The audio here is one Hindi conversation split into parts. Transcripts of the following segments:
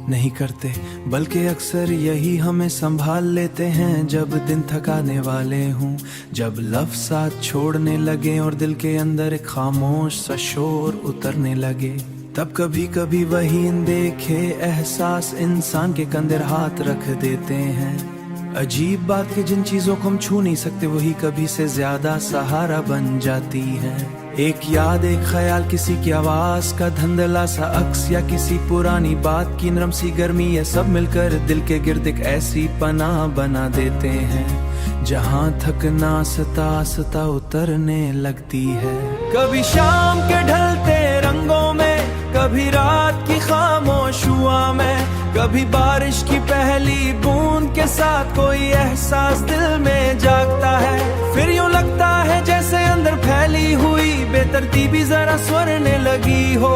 नहीं करते, बल्कि अक्सर यही हमें संभाल लेते हैं। जब दिन थकाने वाले हों, जब लफ्ज़ साथ छोड़ने लगे और दिल के अंदर एक खामोश सा शोर उतरने लगे, तब कभी कभी वही अनदेखे एहसास इंसान के कंधे हाथ रख देते हैं। अजीब बात कि जिन चीजों को हम छू नहीं सकते वही कभी से ज्यादा सहारा बन जाती हैं। एक याद, एक ख्याल, किसी की आवाज का धुंधला सा अक्स या किसी पुरानी बात की नरम सी गर्मी, ये सब मिलकर दिल के गिर्द एक ऐसी पनाह बना देते हैं जहां थकना सता सता उतरने लगती है। कभी शाम के ढलते रंगों में, कभी रात की खामोश हुआ में, कभी बारिश की पहली बूंद के साथ कोई एहसास दिल में जागता है। फिर यूं लगता है जैसे अंदर फैली हुई बेतरतीबी जरा स्वरने लगी हो।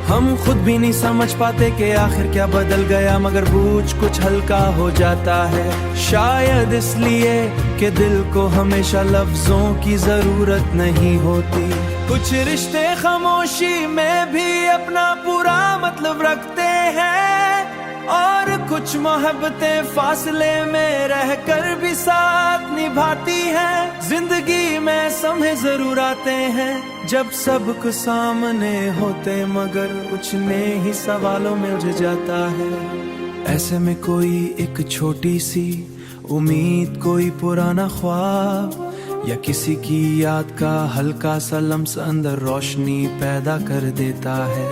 हम खुद भी नहीं समझ पाते कि आखिर क्या बदल गया, मगर बूझ कुछ हल्का हो जाता है। शायद इसलिए कि दिल को हमेशा लफ्जों की जरूरत नहीं होती। कुछ रिश्ते खामोशी में भी अपना पूरा मतलब रखते हैं, और कुछ मोहब्बतें फासले में रहकर भी साथ निभाती हैं। जिंदगी में समय जरूर आते हैं जब सब कुछ सामने होते, मगर कुछ ने ही सवालों में उलझ जाता है। ऐसे में कोई एक छोटी सी उम्मीद, कोई पुराना ख्वाब या किसी की याद का हल्का सा लम्स अंदर रोशनी पैदा कर देता है।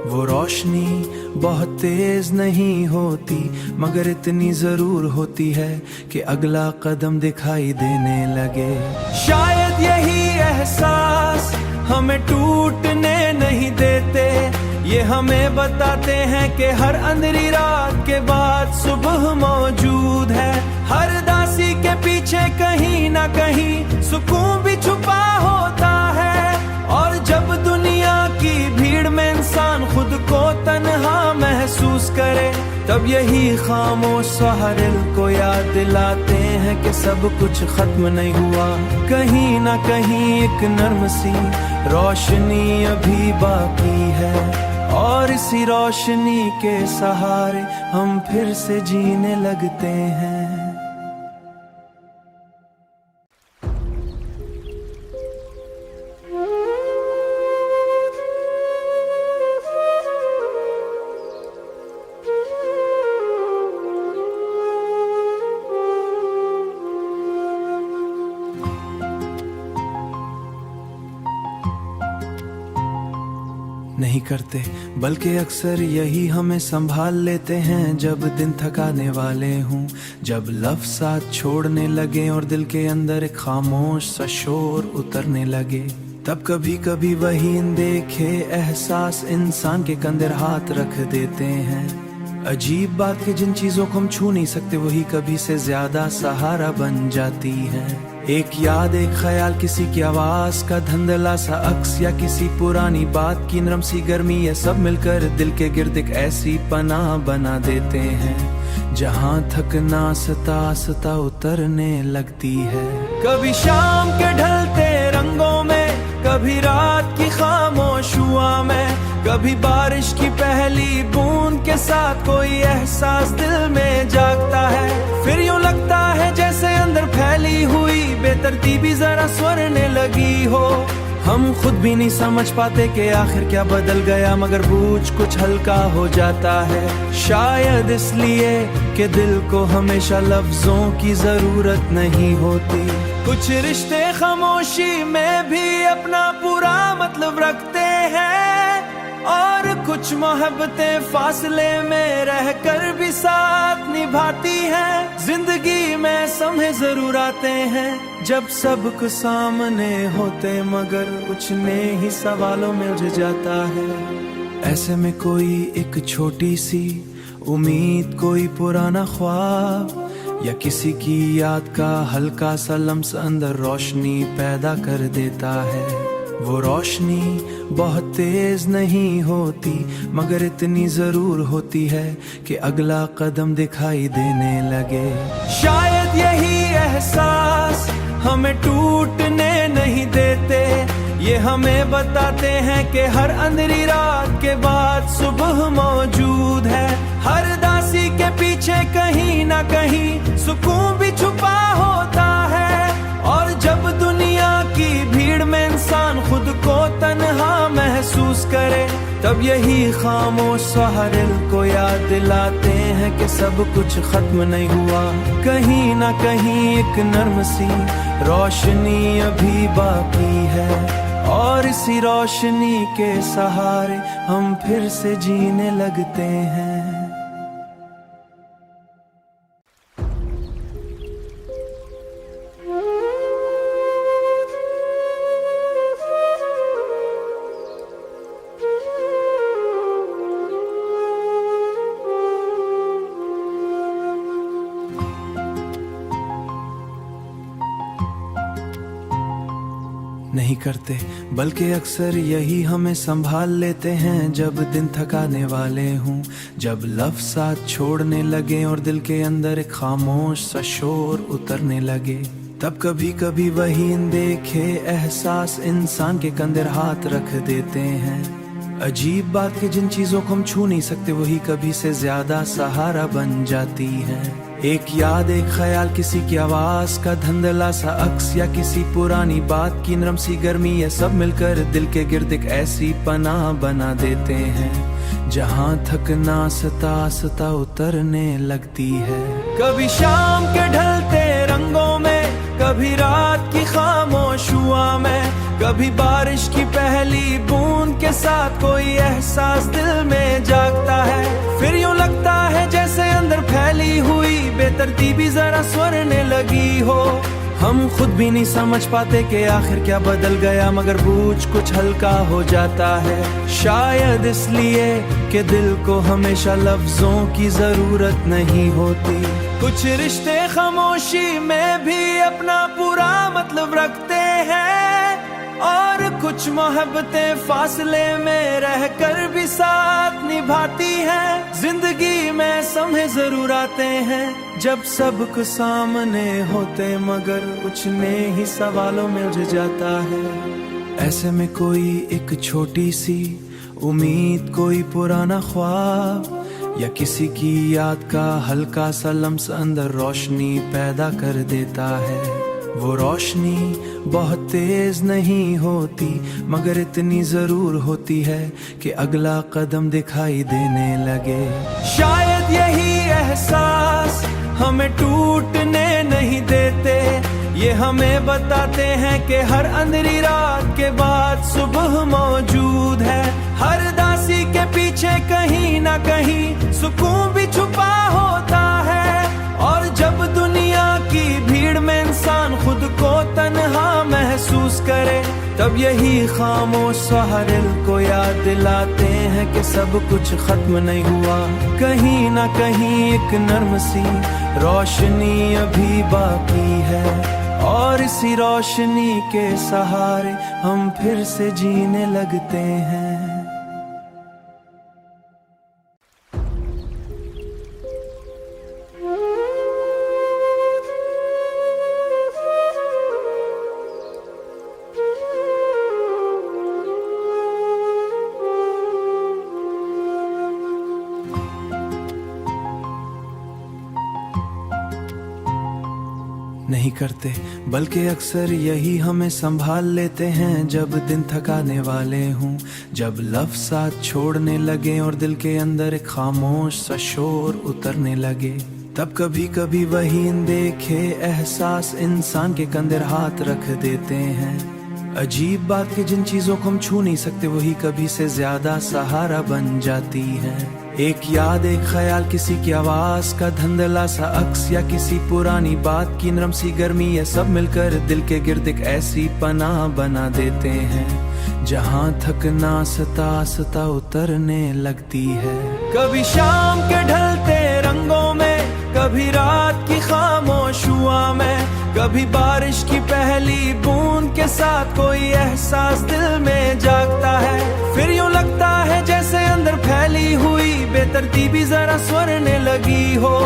वो रोशनी बहुत तेज नहीं होती, मगर इतनी जरूर होती है कि अगला कदम दिखाई देने लगे। शायद यही एहसास हमें टूटने नहीं देते, ये हमें बताते हैं कि हर अंधेरी रात के बाद सुबह मौजूद है। हर दासी के पीछे कहीं ना कहीं सुकून भी छुपा होता है, और जब दुनिया की भीड़ में इंसान खुद को तन्हा महसूस करे, तब यही खामोश सहारे को याद दिलाते हैं कि सब कुछ खत्म नहीं हुआ। कहीं ना कहीं एक नर्म सी रोशनी अभी बाकी है, और इसी रोशनी के सहारे हम फिर से जीने लगते हैं। नहीं करते, बल्कि अक्सर यही हमें संभाल लेते हैं। जब दिन थकाने वाले हों, जब लफ्ज़ साथ छोड़ने लगे और दिल के अंदर एक खामोश सा शोर उतरने लगे, तब कभी कभी वही अनदेखे एहसास इंसान के कंधे हाथ रख देते हैं। अजीब बात कि जिन चीजों को हम छू नहीं सकते वही कभी से ज्यादा सहारा बन जाती हैं। एक याद, एक ख्याल, किसी की आवाज का धुंधला सा अक्स या किसी पुरानी बात की नरम सी गर्मी, ये सब मिलकर दिल के गिर्द एक ऐसी पनाह बना देते हैं जहां थकना सता सता उतरने लगती है। कभी शाम के ढलते रंगों में, कभी रात की खामोश हुआ में, कभी बारिश की पहली बूंद के साथ कोई एहसास दिल में जागता है। फिर यूं लगता है जैसे अंदर फैली हुई बेतरतीबी जरा स्वरने लगी हो। हम खुद भी नहीं समझ पाते कि आखिर क्या बदल गया, मगर बूझ कुछ हल्का हो जाता है। शायद इसलिए कि दिल को हमेशा लफ्जों की जरूरत नहीं होती। कुछ रिश्ते खामोशी में भी अपना पूरा मतलब रखते हैं, और कुछ मोहब्बतें फासले में रहकर भी साथ निभाती हैं। जिंदगी में समय जरूर आते हैं जब सब कुछ सामने होते, मगर कुछ ने ही सवालों में उलझ जाता है। ऐसे में कोई एक छोटी सी उम्मीद, कोई पुराना ख्वाब या किसी की याद का हल्का सा लम्स अंदर रोशनी पैदा कर देता है। वो रोशनी बहुत तेज नहीं होती, मगर इतनी जरूर होती है कि अगला कदम दिखाई देने लगे। शायद यही एहसास हमें टूटने नहीं देते, ये हमें बताते हैं कि हर अंधेरी रात के बाद सुबह मौजूद है। हर दासी के पीछे कहीं ना कहीं सुकून भी छुपा होता है। और जब दुनिया की भीड़ में इंसान खुद को तन्हा महसूस करे, तब यही खामोश सहारिल को याद दिलाते हैं कि सब कुछ खत्म नहीं हुआ। कहीं ना कहीं एक नर्म सी रोशनी अभी बाकी है, और इसी रोशनी के सहारे हम फिर से जीने लगते हैं। नहीं करते, बल्कि अक्सर यही हमें संभाल लेते हैं जब दिन थकाने वाले हों, जब लफ्ज़ साथ छोड़ने लगे और दिल के अंदर एक खामोश सा शोर उतरने लगे। तब कभी कभी वही अनदेखे एहसास इंसान के कंधे हाथ रख देते हैं। अजीब बात कि जिन चीजों को हम छू नहीं सकते वही कभी से ज्यादा सहारा बन जाती हैं। एक याद, एक ख्याल, किसी की आवाज का धंधला सा अक्स, या किसी पुरानी बात की नरम सी गर्मी, ये सब मिलकर दिल के गिर्द एक ऐसी पनाह बना देते हैं जहाँ थकना सता सता उतरने लगती है। कभी शाम के ढलते रंगों में, कभी रात की खामोश हुआ में, कभी बारिश की पहली बूंद के साथ कोई एहसास दिल में जागता है। फिर यूं लगता है जैसे अंदर फैली हुई बेतरतीबी जरा स्वरने लगी हो। हम खुद भी नहीं समझ पाते कि आखिर क्या बदल गया, मगर बूझ कुछ हल्का हो जाता है। शायद इसलिए कि दिल को हमेशा लफ्जों की जरूरत नहीं होती। कुछ रिश्ते खामोशी में भी अपना पूरा मतलब रखते हैं, और कुछ मोहब्बतें फासले में रहकर भी साथ निभाती हैं। जिंदगी में समय जरूर आते हैं जब सब कुछ सामने होते, मगर कुछ ने ही सवालों में उलझ जाता है। ऐसे में कोई एक छोटी सी उम्मीद, कोई पुराना ख्वाब, या किसी की याद का हल्का सा लम्स अंदर रोशनी पैदा कर देता है। वो रोशनी बहुत तेज नहीं होती, मगर इतनी जरूर होती है कि अगला कदम दिखाई देने लगे। शायद यही एहसास हमें टूटने नहीं देते, ये हमें बताते हैं कि हर अंधेरी रात के बाद सुबह मौजूद है। हर दासी के पीछे कहीं ना कहीं सुकून भी छुपा होता है। और जब दुनिया की भीड़ में इंसान खुद को तन्हा महसूस करे, तब यही खामोश सहारिल को याद दिलाते हैं कि सब कुछ खत्म नहीं हुआ। कहीं ना कहीं एक नर्म सी रोशनी अभी बाकी है, और इसी रोशनी के सहारे हम फिर से जीने लगते हैं। नहीं करते, बल्कि अक्सर यही हमें संभाल लेते हैं जब दिन थकाने वाले हों, जब लफ्ज़ साथ छोड़ने लगे और दिल के अंदर एक खामोश सा शोर उतरने लगे। तब कभी कभी वही अनदेखे एहसास इंसान के कंधे हाथ रख देते हैं। अजीब बात कि जिन चीजों को हम छू नहीं सकते वही कभी से ज्यादा सहारा बन जाती हैं। एक याद, एक ख्याल, किसी की आवाज का धंधला सा अक्स, या किसी पुरानी बात की नरम सी गर्मी, ये सब मिलकर दिल के गिर्द एक ऐसी पनाह बना देते हैं जहाँ थकना सता सता उतरने लगती है। कभी शाम के ढलते रंगों में, कभी रात की खामोश हुआ में, कभी बारिश की पहली बूंद के साथ कोई एहसास दिल में जागता है। फिर यूं लगता है जैसे अंदर फैली हुई बेतरतीबी जरा स्वरने लगी हो।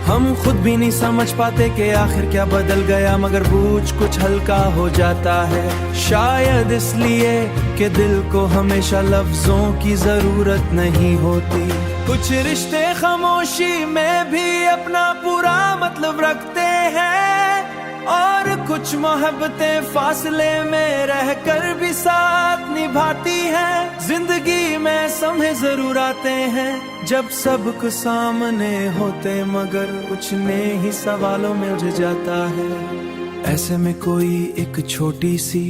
हम खुद भी नहीं समझ पाते कि आखिर क्या बदल गया, मगर बूझ कुछ हल्का हो जाता है। शायद इसलिए कि दिल को हमेशा लफ्जों की जरूरत नहीं होती। कुछ रिश्ते खामोशी में भी अपना पूरा मतलब रखते हैं, और कुछ मोहब्बतें फासले में रहकर भी साथ निभाती हैं। जिंदगी में समय जरूर आते हैं जब सब कुछ सामने होते, मगर कुछ ने ही सवालों में उलझ जाता है। ऐसे में कोई एक छोटी सी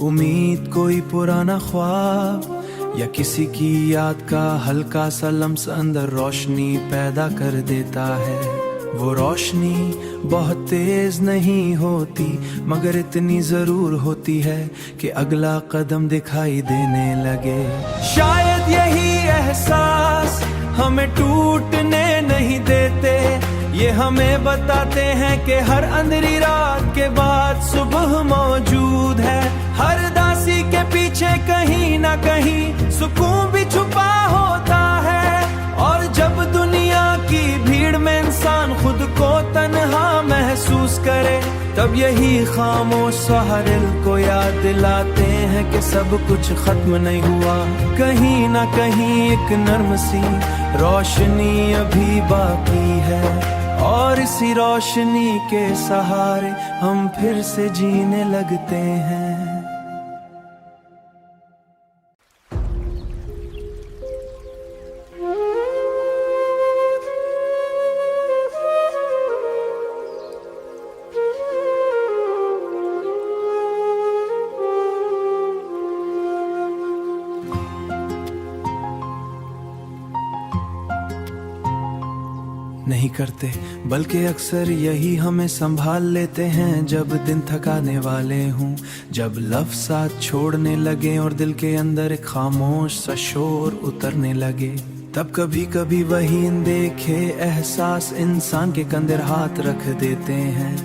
उम्मीद, कोई पुराना ख्वाब या किसी की याद का हल्का सा लम्स अंदर रोशनी पैदा कर देता है। वो रोशनी बहुत तेज नहीं होती, मगर इतनी जरूर होती है कि अगला कदम दिखाई देने लगे। शायद यही एहसास हमें टूटने नहीं देते, ये हमें बताते हैं कि हर अंधेरी रात के बाद सुबह मौजूद है। हर दासी के पीछे कहीं ना कहीं सुकून भी छुपा होता है, और जब दुनिया की भीड़ में इंसान खुद को तन्हा महसूस करे, तब यही खामोश सहारे को याद दिलाते हैं कि सब कुछ खत्म नहीं हुआ। कहीं ना कहीं एक नर्म सी रोशनी अभी बाकी है, और इसी रोशनी के सहारे हम फिर से जीने लगते हैं। नहीं करते, बल्कि अक्सर यही हमें संभाल लेते हैं जब दिन थकाने वाले हों, जब लफ्ज़ साथ छोड़ने लगे और दिल के अंदर एक खामोश सा शोर उतरने लगे। तब कभी कभी वही अनदेखे एहसास इंसान के कंधे हाथ रख देते हैं।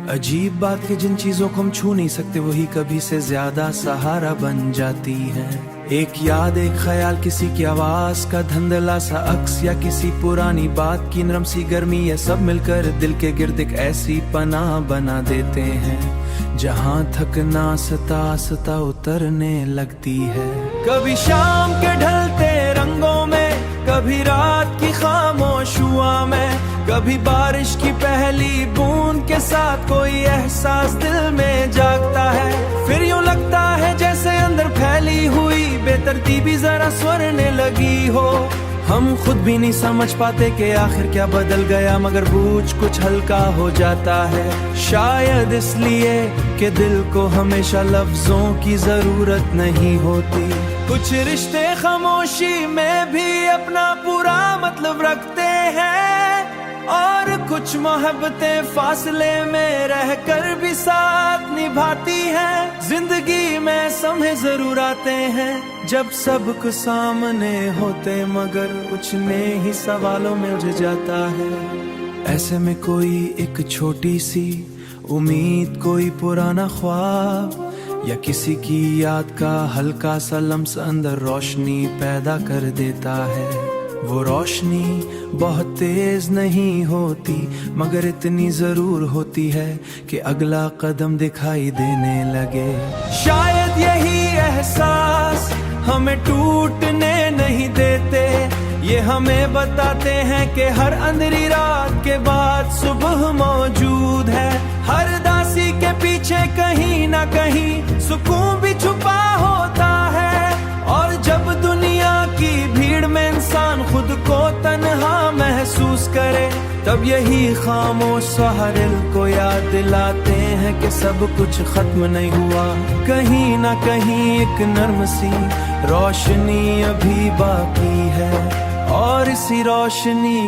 अजीब बात कि जिन चीजों को हम छू नहीं सकते वही कभी से ज्यादा सहारा बन जाती हैं। एक याद, एक ख्याल, किसी की आवाज का धंधला सा अक्स, या किसी पुरानी बात की नरम सी गर्मी, ये सब मिलकर दिल के गिर्द एक ऐसी पनाह बना देते हैं जहां थकना सता सता उतरने लगती है। कभी शाम के ढलते रंगों में, कभी रात की खामोश हुआ में, कभी बारिश की पहली बूंद के साथ कोई एहसास दिल में जागता है। फिर यूं लगता है जैसे अंदर फैली हुई बेतरतीबी जरा स्वरने लगी हो। हम खुद भी नहीं समझ पाते कि आखिर क्या बदल गया, मगर बूझ कुछ हल्का हो जाता है। शायद इसलिए कि दिल को हमेशा लफ्जों की जरूरत नहीं होती। कुछ रिश्ते खामोशी में भी अपना पूरा मतलब रखते हैं, और कुछ मोहब्बतें फासले में रहकर भी साथ निभाती हैं। जिंदगी में समय जरूर आते हैं जब सब कुछ सामने होते, मगर कुछ ने ही सवालों में उलझ जाता है। ऐसे में कोई एक छोटी सी उम्मीद, कोई पुराना ख्वाब या किसी की याद का हल्का सा लम्स अंदर रोशनी पैदा कर देता है। वो रोशनी बहुत तेज नहीं होती, मगर इतनी जरूर होती है कि अगला कदम दिखाई देने लगे। शायद यही एहसास हमें टूटने नहीं देते, ये हमें बताते हैं कि हर अंधेरी रात के बाद सुबह मौजूद है। हर दासी के पीछे कहीं ना कहीं सुकून भी छुपा होता है, और जब दुनिया की भीड़ में इंसान खुद को तन्हा महसूस करे, तब यही खामोश सहारे को याद दिलाते हैं कि सब कुछ खत्म नहीं हुआ। कहीं ना कहीं एक नर्म सी रोशनी अभी बाकी है, और इसी रोशनी